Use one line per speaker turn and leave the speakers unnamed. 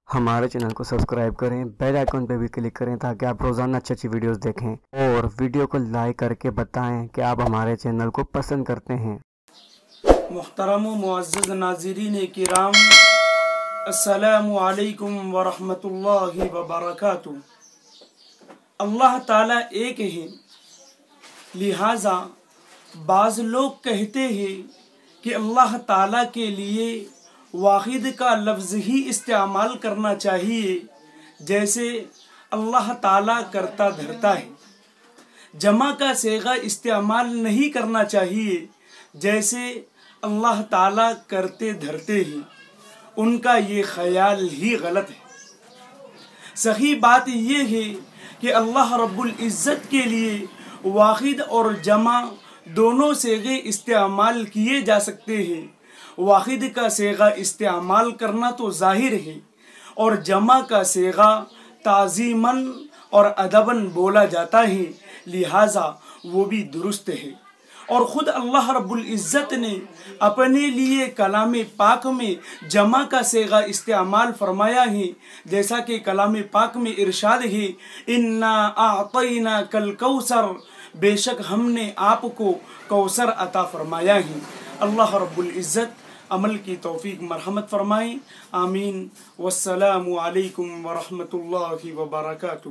ہمارے چینل کو سبسکرائب کریں، بیل آئیکن پہ بھی کلک کریں تاکہ آپ روزانہ اچھی ویڈیوز دیکھیں، اور ویڈیو کو لائک کر کے بتائیں کہ آپ ہمارے چینل کو پسند کرتے ہیں۔
محترم و معزز ناظرین کرام، السلام علیکم ورحمۃ اللہ وبرکاتہ۔ اللہ تعالیٰ ایک ہے، لہٰذا بعض لوگ کہتے ہیں کہ اللہ تعالیٰ کے لیے واحد کا لفظ ہی استعمال کرنا چاہیے، جیسے اللہ تعالیٰ کرتا دھرتا ہے۔ جمع کا صیغہ استعمال نہیں کرنا چاہیے، جیسے اللہ تعالیٰ کرتے دھرتے ہیں۔ ان کا یہ خیال ہی غلط ہے۔ صحیح بات یہ ہے کہ اللہ رب العزت کے لیے واحد اور جمع دونوں صیغے استعمال کیے جا سکتے ہیں۔ واحد کا صیغہ استعمال کرنا تو ظاہر ہے، اور جمع کا صیغہ تعظیماً اور ادباً بولا جاتا ہے، لہٰذا وہ بھی درست ہے۔ اور خود اللہ رب العزت نے اپنے لیے کلام پاک میں جمع کا صیغہ استعمال فرمایا ہے، جیسا کہ کلام پاک میں ارشاد ہے، اِنَّا أَعْطَيْنَاكَ الْكَوْثَرَ، بے شک ہم نے آپ کو کوثر عطا فرمایا ہے۔ اللہ رب العزت عمل کی توفیق مرحمت فرمائیں، آمین۔ والسلام علیکم ورحمۃ اللہ وبرکاتہ۔